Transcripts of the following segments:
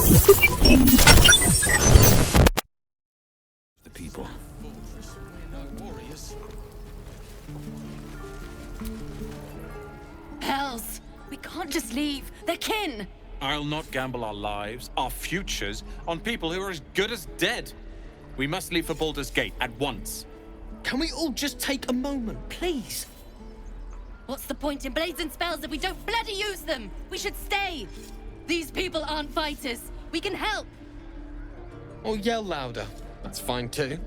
The people. Hells! We can't just leave. They're kin! I'll not gamble our lives, our futures, on people who are as good as dead. We must leave for Baldur's Gate at once. Can we all just take a moment, please? What's the point in blazing spells if we don't bloody use them? We should stay! These people aren't fighters. We can help! Or yell louder. That's fine too.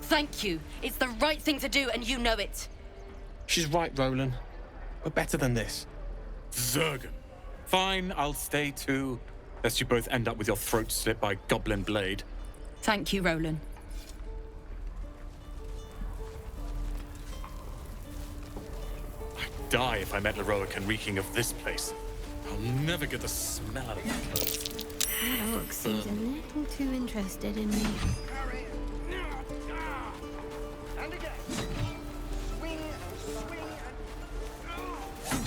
Thank you. It's the right thing to do, and you know it. She's right, Roland. We're better than this. Zergan. Fine, I'll stay too. Lest you both end up with your throats slit by goblin blade. Thank you, Roland. I'd die if I met Leroic reeking of this place. I'll never get the smell out of my clothes. That orc seems a little too interested in me. And again. Swing and swing and...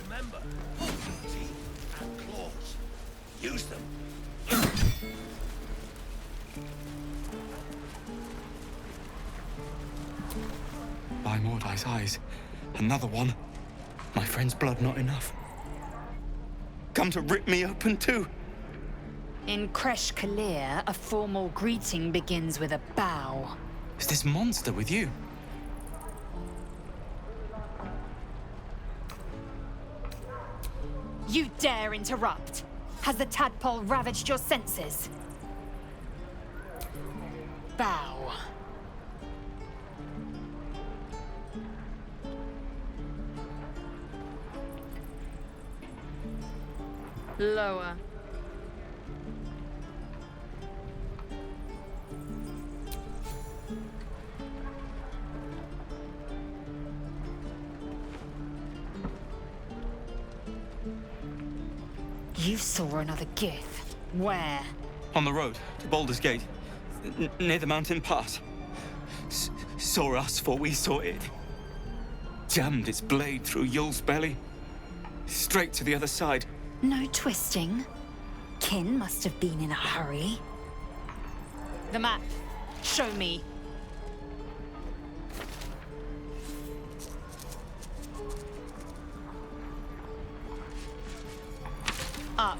Remember, teeth and claws. Use them. By Mordai's eyes, another one. My friend's blood not enough. Come to rip me open too. In Kresh Kalir, a formal greeting begins with a bow. Is this monster with you? You dare interrupt? Has the tadpole ravaged your senses? Bow. Lower. You saw another gith. Where? On the road to Baldur Gate, near the mountain pass. Saw us, for we saw it. Jammed its blade through Yul's belly. Straight to the other side. No twisting. Kin must have been in a hurry. The map. Show me. Up.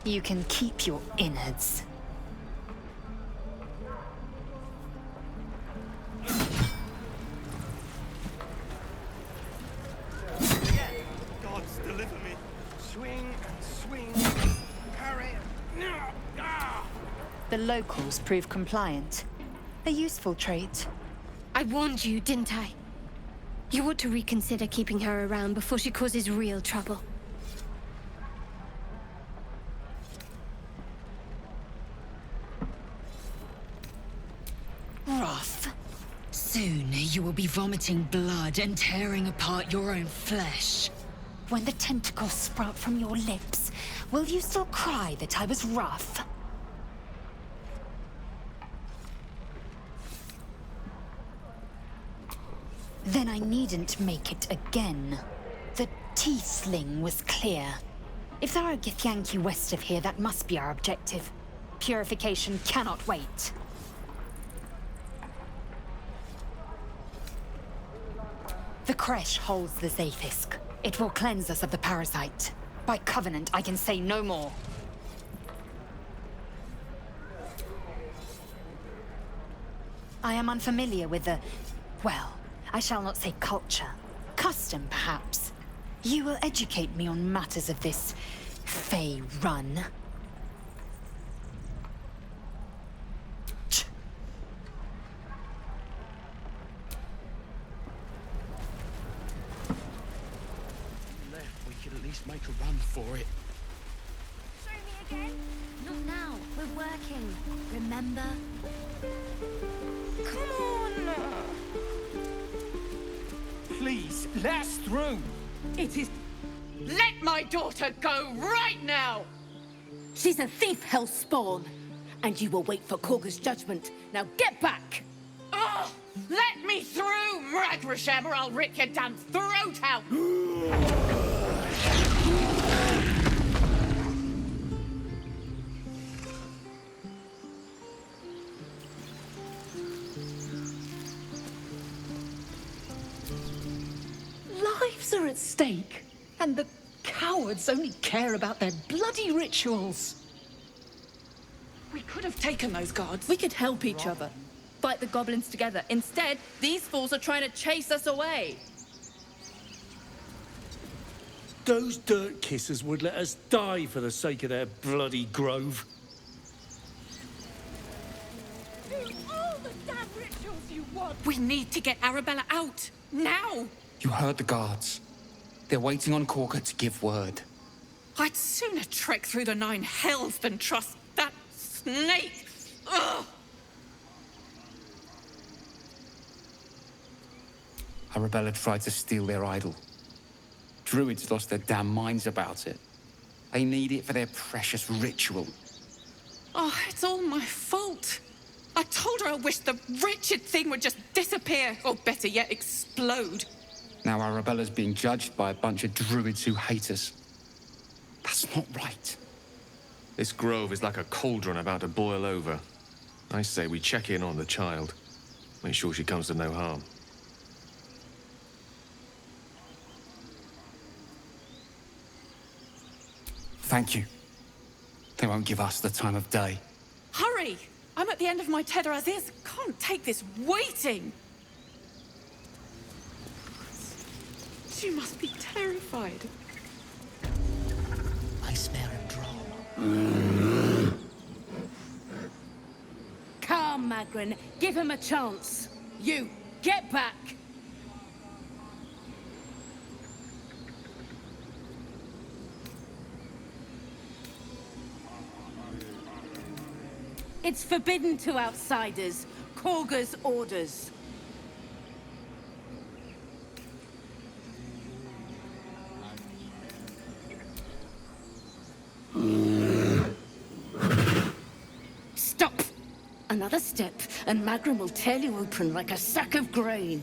You can keep your innards. Gods, deliver me. Swing and swing. Parry. The locals prove compliant. A useful trait. I warned you, didn't I? You ought to reconsider keeping her around before she causes real trouble. Rough. Soon you will be vomiting blood and tearing apart your own flesh. When the tentacles sprout from your lips, will you still cry that I was rough? Then I needn't make it again. The T-sling was clear. If there are Githyanki west of here, that must be our objective. Purification cannot wait. The Kresh holds the Zaithisk. It will cleanse us of the parasite. By covenant, I can say no more. I am unfamiliar with the... well, I shall not say culture. Custom, perhaps. You will educate me on matters of this... Fey run. We could at least make a run for it. Show me again. Not now. We're working. Remember. remember? Come on! Please, let us through. It is... Let my daughter go right now! She's a thief, hellspawn. And you will wait for Korga's judgment. Now get back! Oh, let me through, Ragrasham, or I'll rip your damn throat out! Lives are at stake, and the cowards only care about their bloody rituals. We could have taken those guards. We could help each other. Fight the goblins together. Instead, these fools are trying to chase us away. Those dirt kissers would let us die for the sake of their bloody grove. Do all the damn rituals you want. We need to get Arabella out. Now! You heard the guards. They're waiting on Korga to give word. I'd sooner trek through the 9 hells than trust that snake. Ugh! Arabella tried to steal their idol. Druids lost their damn minds about it. They need it for their precious ritual. Oh, it's all my fault. I told her I wished the wretched thing would just disappear, or better yet, explode. Now Arabella's being judged by a bunch of druids who hate us. That's not right. This grove is like a cauldron about to boil over. I say we check in on the child. Make sure she comes to no harm. Thank you. They won't give us the time of day. Hurry! I'm at the end of my tether as is. Can't take this waiting. She must be terrified. I smell him draw. Calm, Magrin. Give him a chance. You, get back! It's forbidden to outsiders. Korga's orders. Stop! Another step, and Magrin will tear you open like a sack of grain.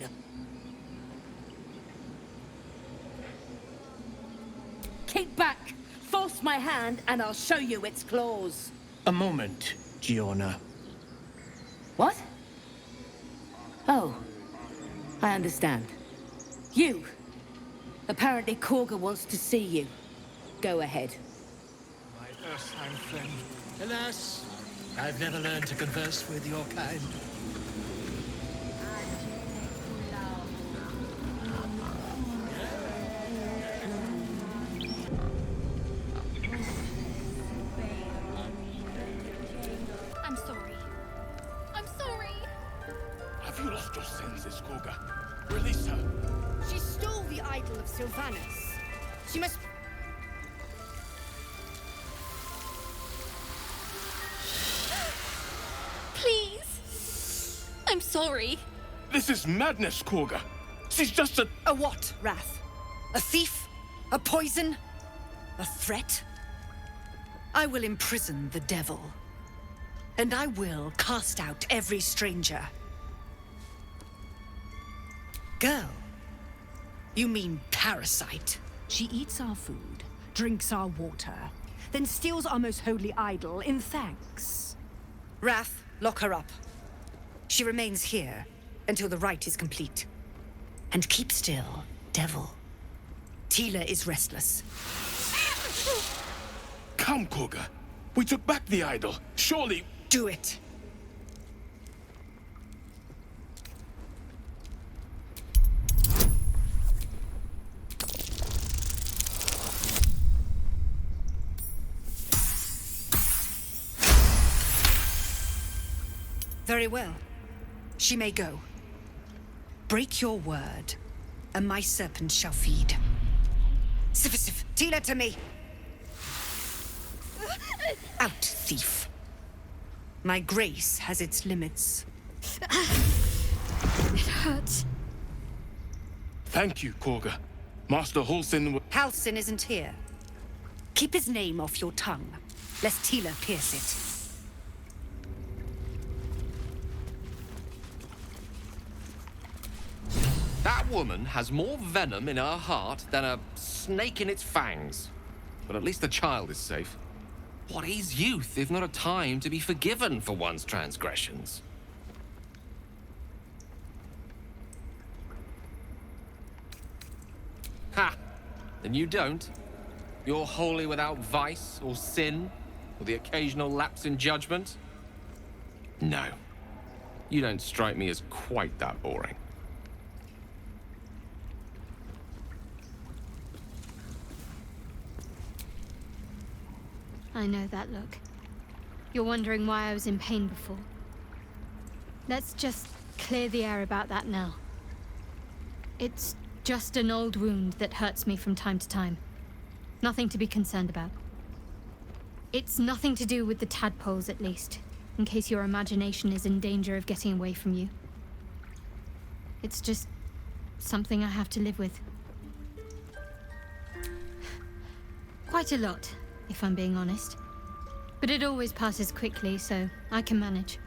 Keep back! Force my hand, and I'll show you its claws. A moment, Giona. What? Oh, I understand. You! Apparently Korga wants to see you. Go ahead. My Earthside friend. Alas, I've never learned to converse with your kind. I'm sorry. I'm sorry. Have you lost your senses, Korga? Release her. She stole the idol of Sylvanas. She must... Please. I'm sorry. This is madness, Korga. She's just a... A what, Wrath? A thief? A poison? A threat? I will imprison the devil. And I will cast out every stranger. Girl, you mean parasite? She eats our food, drinks our water, then steals our most holy idol in thanks. Wrath, lock her up. She remains here until the rite is complete. And keep still, devil. Tila is restless. Come, Korga. We took back the idol. Surely... Do it. Very well. She may go. Break your word, and my serpent shall feed. Sif, Tila to me! Out, thief. My grace has its limits. It hurts. Thank you, Korga. Master Halsin... Halsin isn't here. Keep his name off your tongue, lest Tila pierce it. That woman has more venom in her heart than a snake in its fangs. But at least the child is safe. What is youth if not a time to be forgiven for one's transgressions? Ha! Then you don't. You're wholly without vice or sin, or the occasional lapse in judgment? No. You don't strike me as quite that boring. I know that look. You're wondering why I was in pain before. Let's just clear the air about that now. It's just an old wound that hurts me from time to time. Nothing to be concerned about. It's nothing to do with the tadpoles, at least, in case your imagination is in danger of getting away from you. It's just something I have to live with. Quite a lot, if I'm being honest. But it always passes quickly, so I can manage.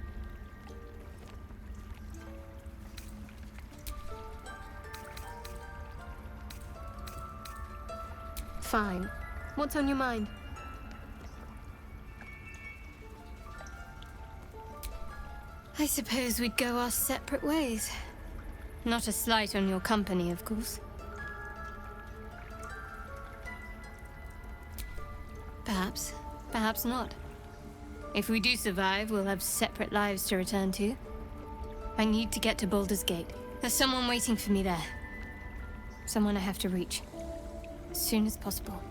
Fine. What's on your mind? I suppose we'd go our separate ways. Not a slight on your company, of course. Perhaps. Perhaps not. If we do survive, we'll have separate lives to return to. I need to get to Baldur's Gate. There's someone waiting for me there. Someone I have to reach. As soon as possible.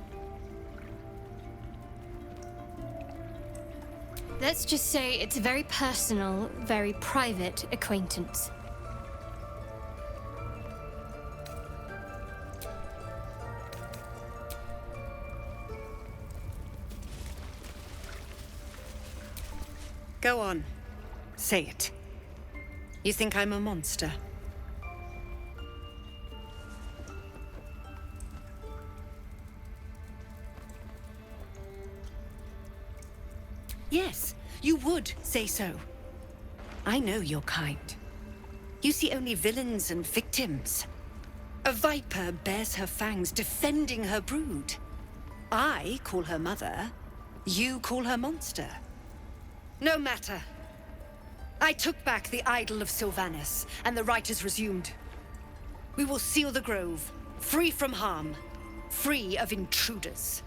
Let's just say it's a very personal, very private acquaintance. Go on. Say it. You think I'm a monster? Yes, you would say so. I know your kind. You see only villains and victims. A viper bears her fangs defending her brood. I call her mother. You call her monster. No matter. I took back the idol of Sylvanas, and the rite is resumed. We will seal the grove, free from harm, free of intruders.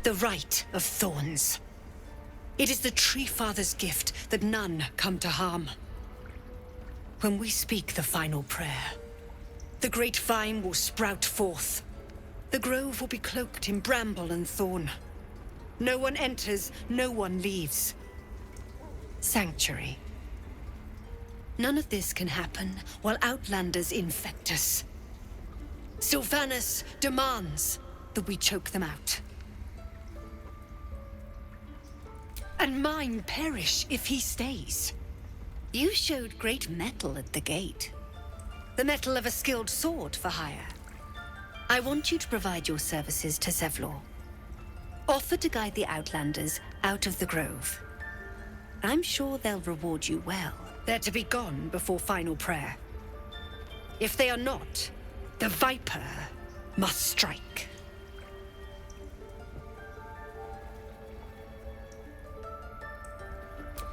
The rite of thorns. It is the Tree Father's gift that none come to harm. When we speak the final prayer, the great vine will sprout forth. The grove will be cloaked in bramble and thorn. No one enters, no one leaves. Sanctuary. None of this can happen while Outlanders infect us. Sylvanas demands that we choke them out. And mine perish if he stays. You showed great mettle at the gate. The mettle of a skilled sword for hire. I want you to provide your services to Zevlor. Offer to guide the Outlanders out of the grove. I'm sure they'll reward you well. They're to be gone before final prayer. If they are not, the Viper must strike.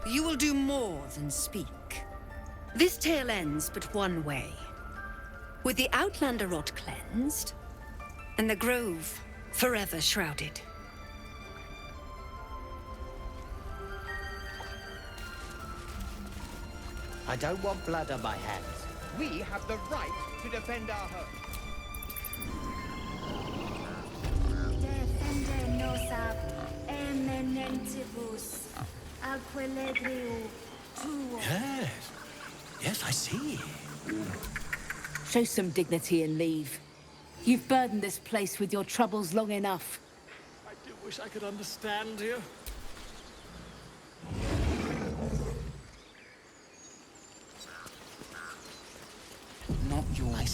You will do more than speak. This tale ends but one way. With the Outlander rot cleansed, and the grove forever shrouded. I don't want blood on my hands. We have the right to defend our home. Yes. Yes, I see. Show some dignity and leave. You've burdened this place with your troubles long enough. I do wish I could understand you.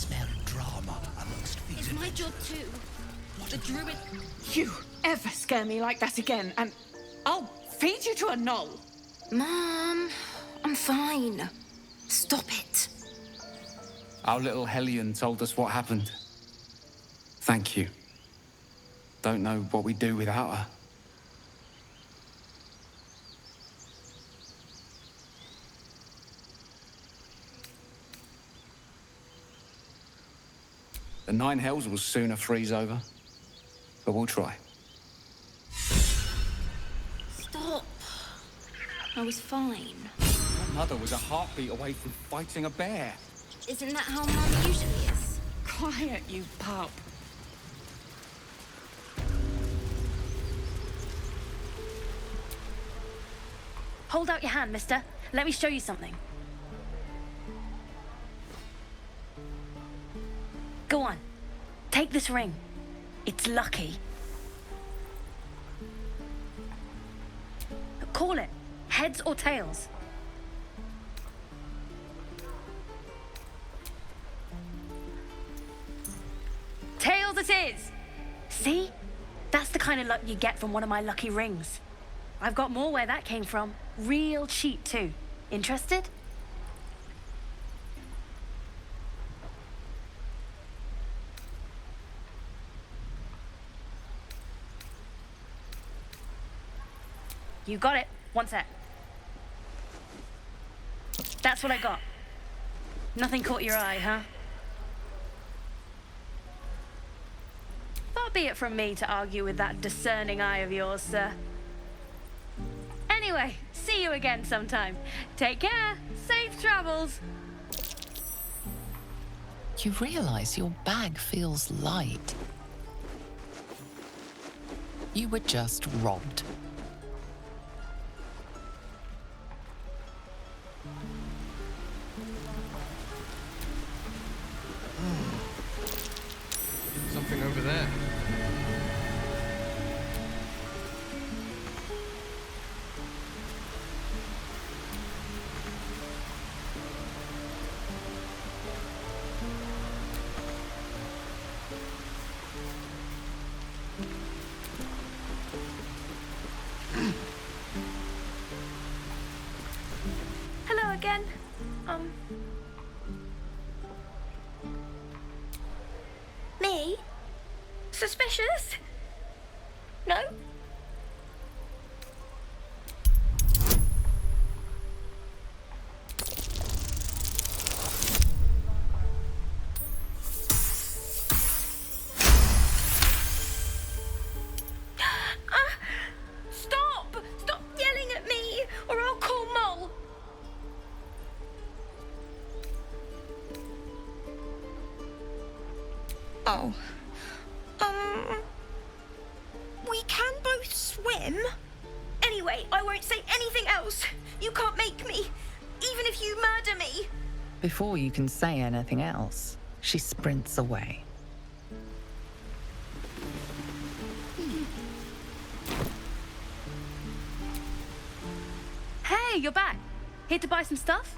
smell drama amongst It's my job too. The druid. You ever scare me like that again, and I'll feed you to a knoll. Mom, I'm fine. Stop it. Our little Hellion told us what happened. Thank you. Don't know what we'd do without her. The Nine Hells will sooner freeze over, but we'll try. Stop. I was fine. My mother was a heartbeat away from fighting a bear. Isn't that how Mum usually is? Quiet, you pup. Hold out your hand, mister. Let me show you something. Go on. Take this ring. It's lucky. Call it. Heads or tails. Tails it is! See? That's the kind of luck you get from one of my lucky rings. I've got more where that came from. Real cheap, too. Interested? You got it. One sec. That's what I got. Nothing caught your eye, huh? Far be it from me to argue with that discerning eye of yours, sir. Anyway, see you again sometime. Take care. Safe travels. You realize your bag feels light. You were just robbed. Something over there. Hello again. Me? Suspicious? No? Stop! Stop yelling at me, or I'll call Mole. Oh. We can both swim. Anyway, I won't say anything else. You can't make me, even if you murder me. Before you can say anything else, she sprints away. Hey, you're back. Here to buy some stuff?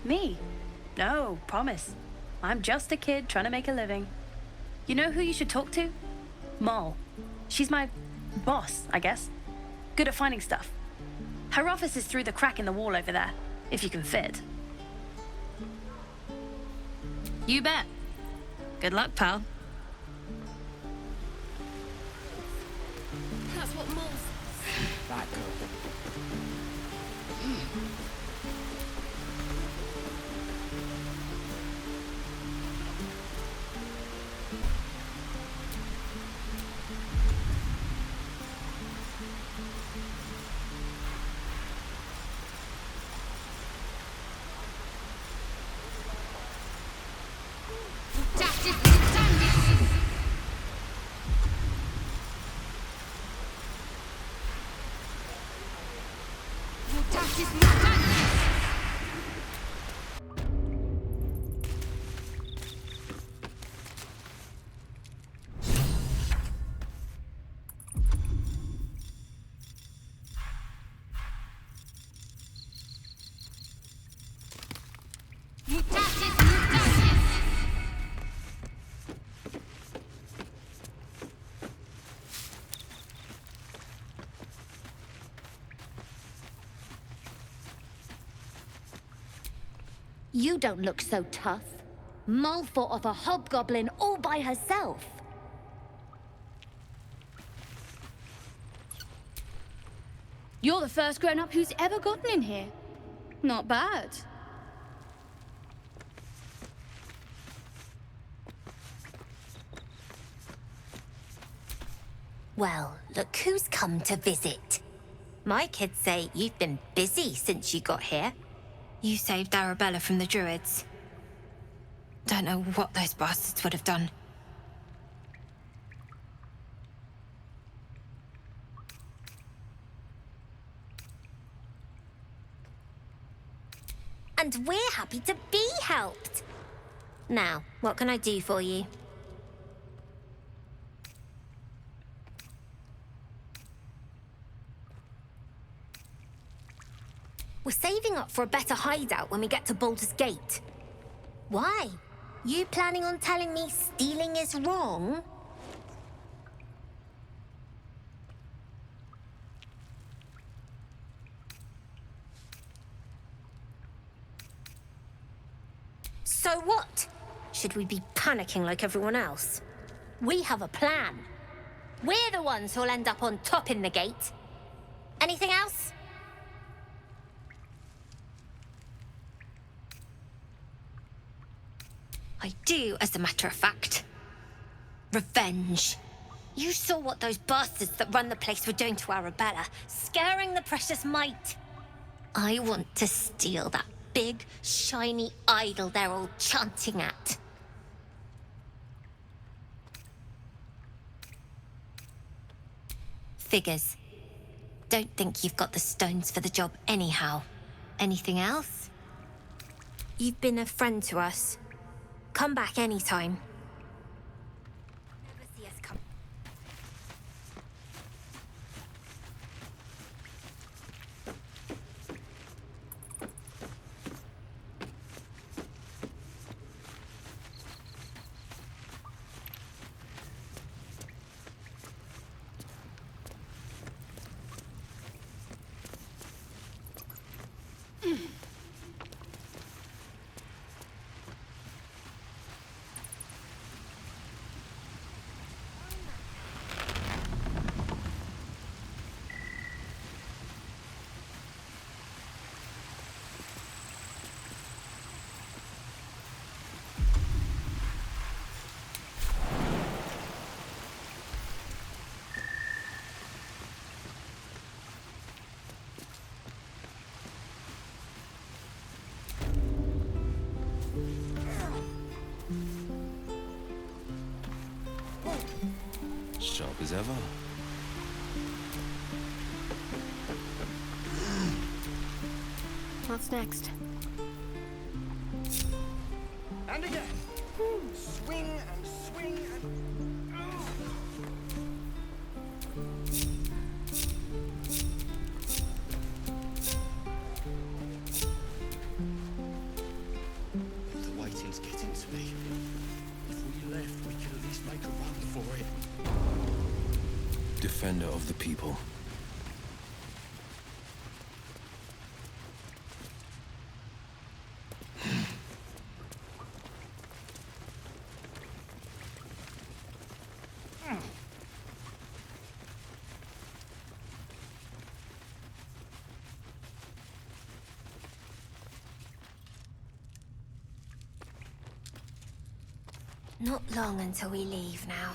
Me? No, promise. I'm just a kid trying to make a living. You know who you should talk to? Moll. She's my boss, I guess. Good at finding stuff. Her office is through the crack in the wall over there, if you can fit. You bet. Good luck, pal. That's what Moll says. That girl. Mutatis You don't look so tough. Mull fought off a hobgoblin all by herself. You're the first grown-up who's ever gotten in here. Not bad. Well, look who's come to visit. My kids say you've been busy since you got here. You saved Arabella from the Druids. Don't know what those bastards would have done. And we're happy to be helped. Now, what can I do for you? We're saving up for a better hideout when we get to Baldur's Gate. Why? You planning on telling me stealing is wrong? So what? Should we be panicking like everyone else? We have a plan. We're the ones who'll end up on top in the gate. Anything else? I do, as a matter of fact. Revenge. You saw what those bastards that run the place were doing to Arabella, scaring the precious mite. I want to steal that big, shiny idol they're all chanting at. Figures. Don't think you've got the stones for the job anyhow. Anything else? You've been a friend to us. Come back anytime. Never see us come. Sharp as ever. What's next? And again. Swing and swing and... The waiting's getting to me. If we left, we could at least make a run for it. Defender of the people. Not long until we leave now.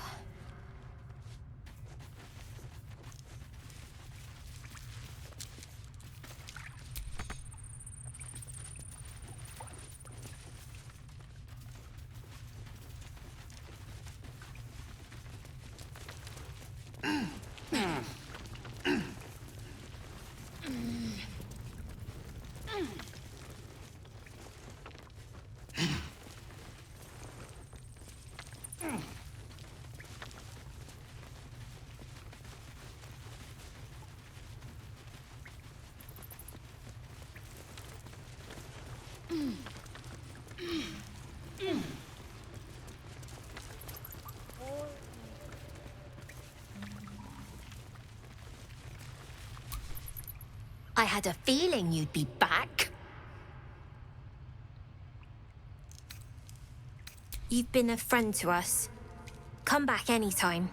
I had a feeling you'd be back. You've been a friend to us. Come back anytime.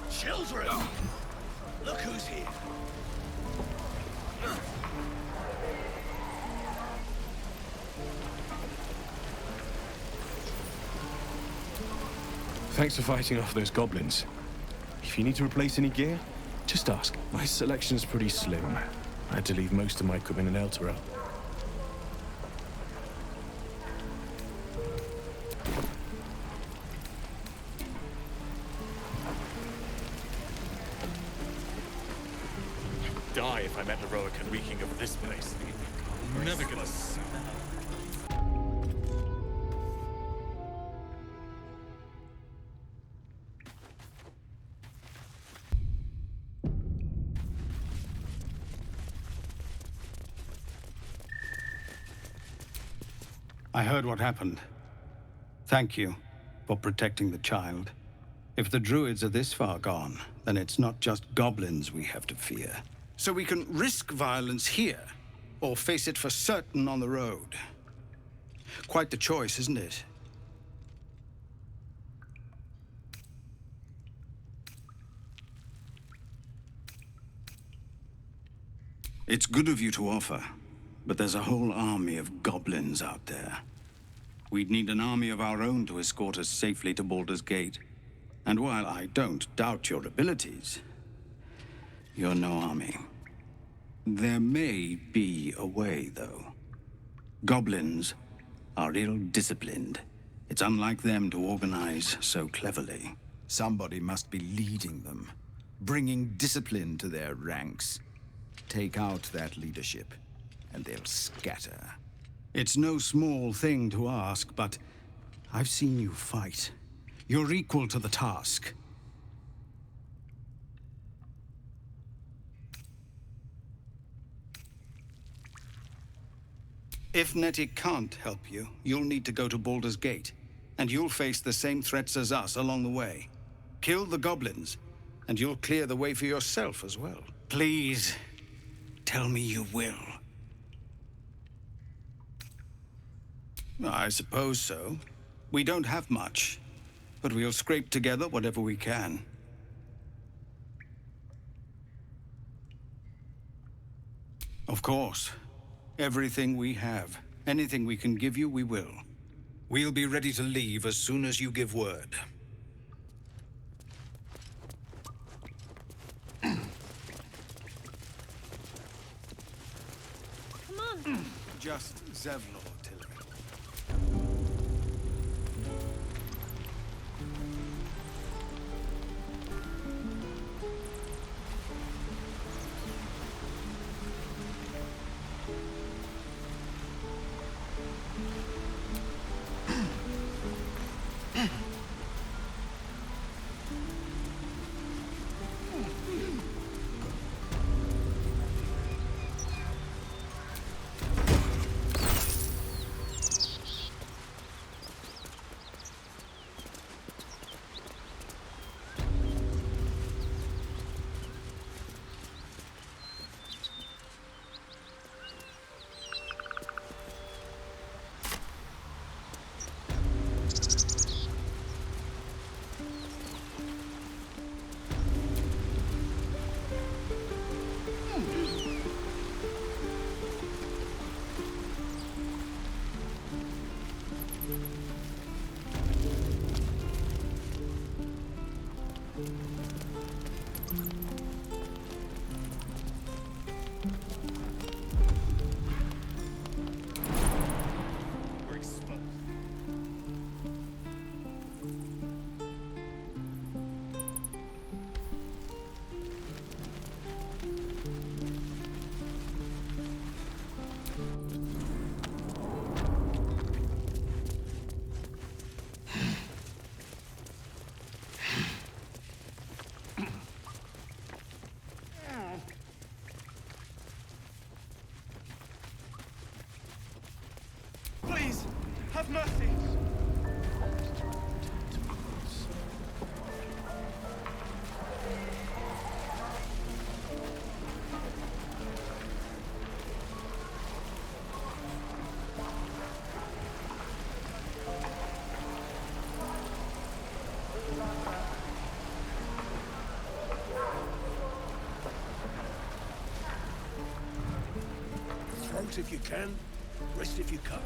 Children! Look who's here. Thanks for fighting off those goblins. If you need to replace any gear, just ask. My selection's pretty slim. I had to leave most of my equipment in Elturel. Die if I met heroic and reeking of this place. I'm never gonna... I heard what happened. Thank you for protecting the child. If the druids are this far gone, then it's not just goblins we have to fear. So we can risk violence here, or face it for certain on the road. Quite the choice, isn't it? It's good of you to offer, but there's a whole army of goblins out there. We'd need an army of our own to escort us safely to Baldur's Gate. And while I don't doubt your abilities, you're no army. There may be a way, though. Goblins are ill-disciplined. It's unlike them to organize so cleverly. Somebody must be leading them, bringing discipline to their ranks. Take out that leadership, and they'll scatter. It's no small thing to ask, but I've seen you fight. You're equal to the task. If Nettie can't help you, you'll need to go to Baldur's Gate, and you'll face the same threats as us along the way. Kill the goblins, and you'll clear the way for yourself as well. Please, tell me you will. I suppose so. We don't have much, but we'll scrape together whatever we can. Of course. Everything we have. Anything we can give you, we will. We'll be ready to leave as soon as you give word. Come on. Just Zevlor, Tilly. Please, have mercy. Throat if you can, wrist if you can't.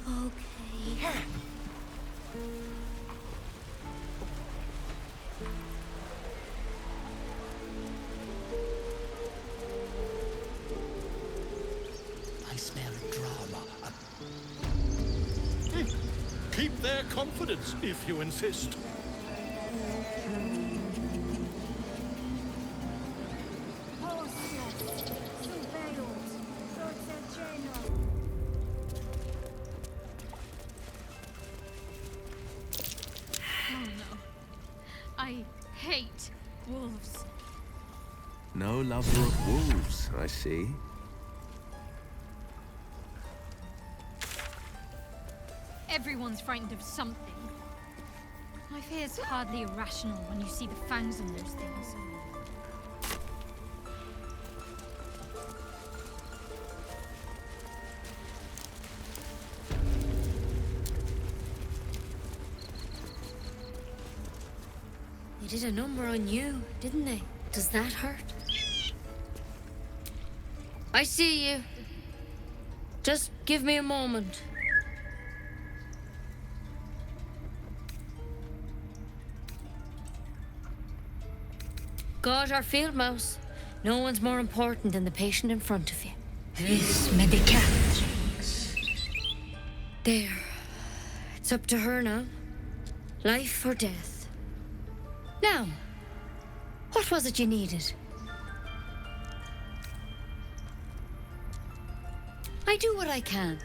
Okay. I smell drama. Keep their confidence, if you insist. Oh no. I hate wolves. No lover of wolves, I see. Everyone's frightened of something. My fear's hardly irrational when you see the fangs on those things. They did a number on you, didn't they? Does that hurt? I see you. Just give me a moment. Got our field mouse. No one's more important than the patient in front of you. Vis medicat. There. It's up to her now. Life or death. Now, what was it you needed? I do what I can.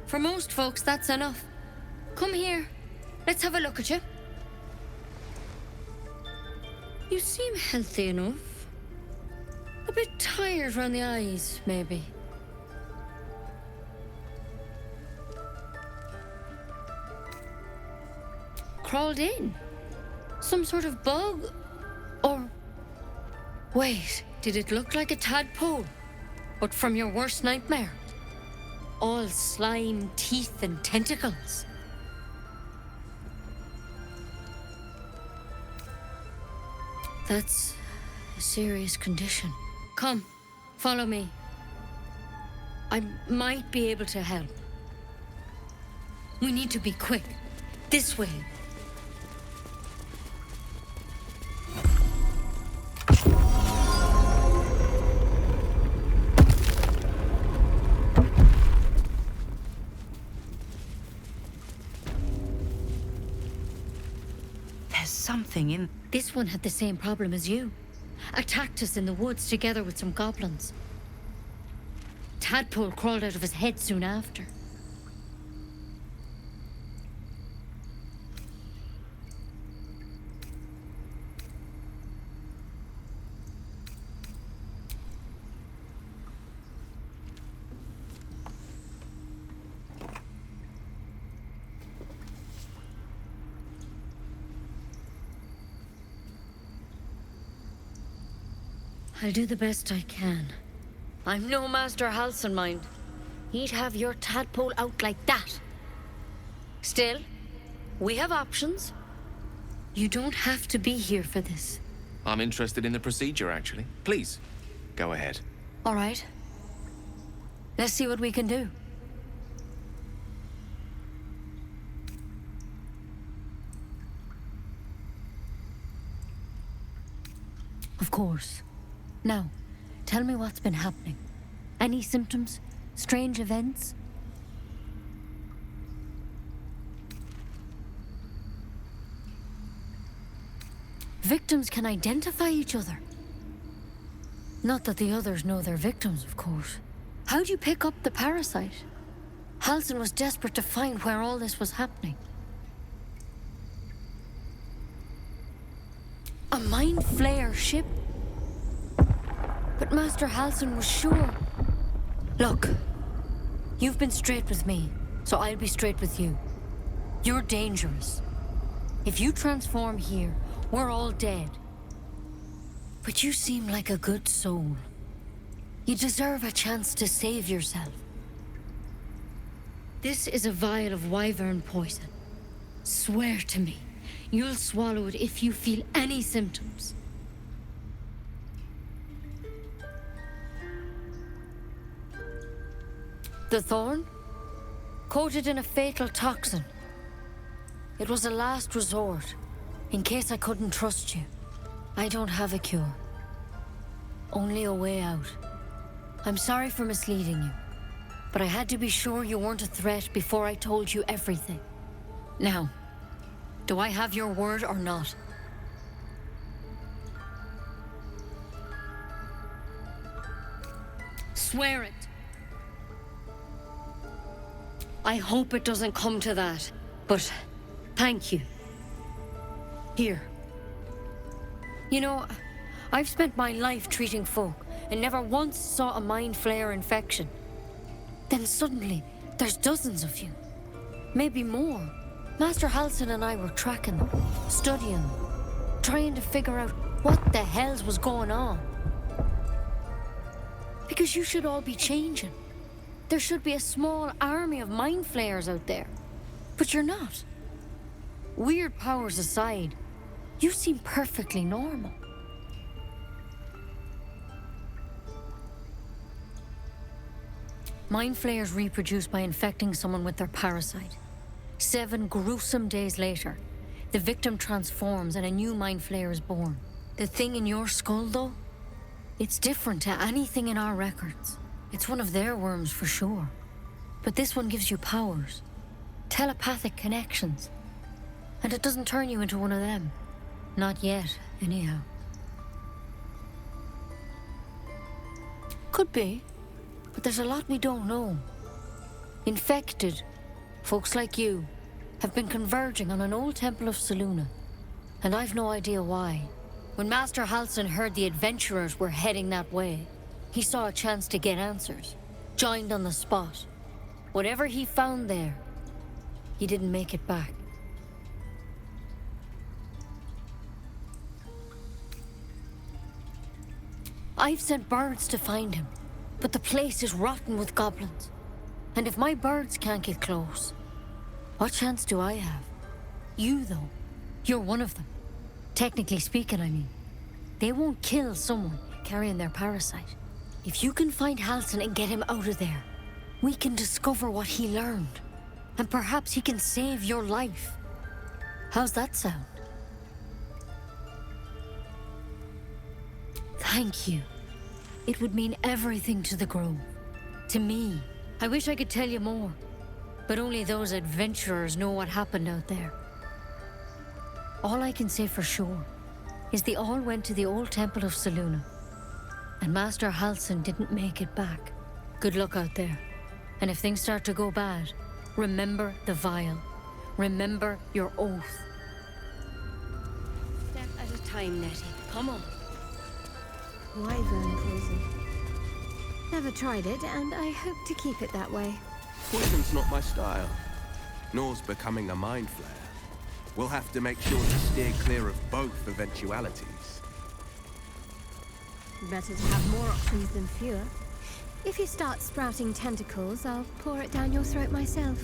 For most folks, that's enough. Come here. Let's have a look at you. You seem healthy enough. A bit tired around the eyes, maybe. Crawled in? Some sort of bug? Or... Wait, did it look like a tadpole? But from your worst nightmare? All slime, teeth, and tentacles. That's a serious condition. Come, follow me. I might be able to help. We need to be quick. This way. There's something in... This one had the same problem as you. Attacked us in the woods together with some goblins. Tadpole crawled out of his head soon after. I'll do the best I can. I'm no Master Halson, mind. He'd have your tadpole out like that. Still, we have options. You don't have to be here for this. I'm interested in the procedure, actually. Please, go ahead. All right. Let's see what we can do. Of course. Now, tell me what's been happening. Any symptoms? Strange events? Victims can identify each other. Not that the others know they're victims, of course. How'd you pick up the parasite? Halson was desperate to find where all this was happening. A mind flayer ship? But Master Halson was sure. Look, You've been straight with me, so I'll be straight with you. You're dangerous. If you transform here, we're all dead. But you seem like a good soul. You deserve a chance to save yourself. This is a vial of wyvern poison. Swear to me, you'll swallow it if you feel any symptoms. The thorn? Coated in a fatal toxin. It was a last resort, in case I couldn't trust you. I don't have a cure. Only a way out. I'm sorry for misleading you, but I had to be sure you weren't a threat before I told you everything. Now, do I have your word or not? Swear it. I hope it doesn't come to that, but thank you. Here. You know, I've spent my life treating folk and never once saw a mind flayer infection. Then suddenly, there's dozens of you. Maybe more. Master Halsin and I were tracking them, studying them, trying to figure out what the hells was going on. Because you should all be changing. There should be a small army of mind flayers out there. But you're not. Weird powers aside, you seem perfectly normal. Mind flayers reproduce by infecting someone with their parasite. 7 gruesome days later, the victim transforms and a new mind flayer is born. The thing in your skull, though, it's different to anything in our records. It's one of their worms for sure. But this one gives you powers, telepathic connections. And it doesn't turn you into one of them. Not yet, anyhow. Could be, but there's a lot we don't know. Infected, folks like you, have been converging on an old temple of Selûne. And I've no idea why. When Master Halsin heard the adventurers were heading that way, he saw a chance to get answers, joined on the spot. Whatever he found there, he didn't make it back. I've sent birds to find him, but the place is rotten with goblins. And if my birds can't get close, what chance do I have? You, though, you're one of them. Technically speaking, I mean. They won't kill someone carrying their parasite. If you can find Halsin and get him out of there, we can discover what he learned. And perhaps he can save your life. How's that sound? Thank you. It would mean everything to the Grove. To me. I wish I could tell you more. But only those adventurers know what happened out there. All I can say for sure is they all went to the old temple of Selûne. And Master Halsin didn't make it back. Good luck out there. And if things start to go bad, remember the vial. Remember your oath. Step at a time, Nettie. Come on. Wyvern poison. Never tried it, and I hope to keep it that way. Poison's not my style. Nor's becoming a mind flayer. We'll have to make sure to steer clear of both eventualities. Better to have more options than fewer. If you start sprouting tentacles, I'll pour it down your throat myself.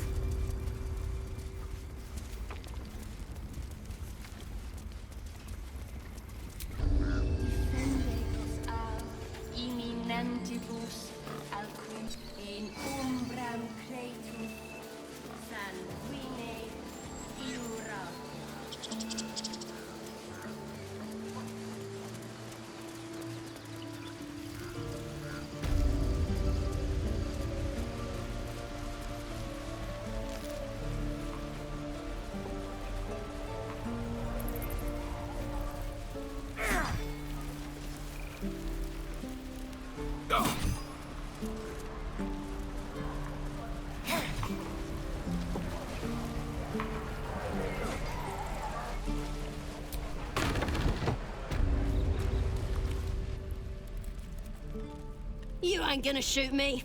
You ain't gonna shoot me.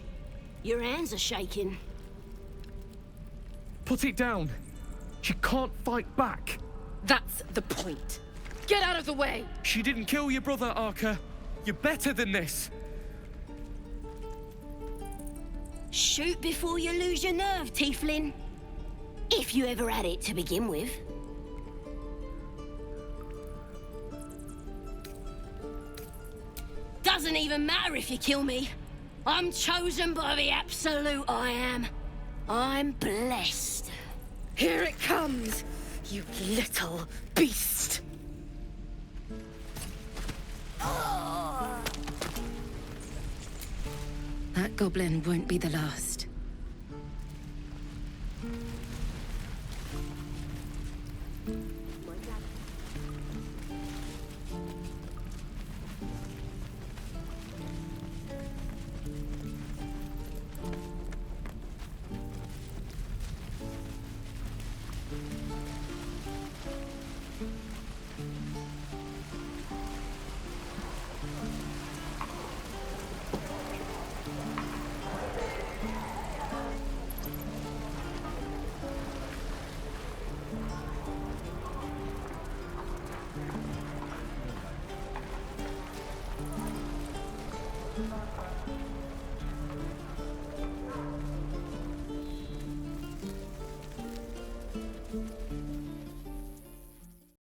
Your hands are shaking. Put it down. She can't fight back. That's the point. Get out of the way! She didn't kill your brother, Arka. You're better than this. Shoot before you lose your nerve, Tieflin. If you ever had it to begin with. Doesn't even matter if you kill me. I'm chosen by the Absolute I am. I'm blessed. Here it comes, you little beast. That goblin won't be the last.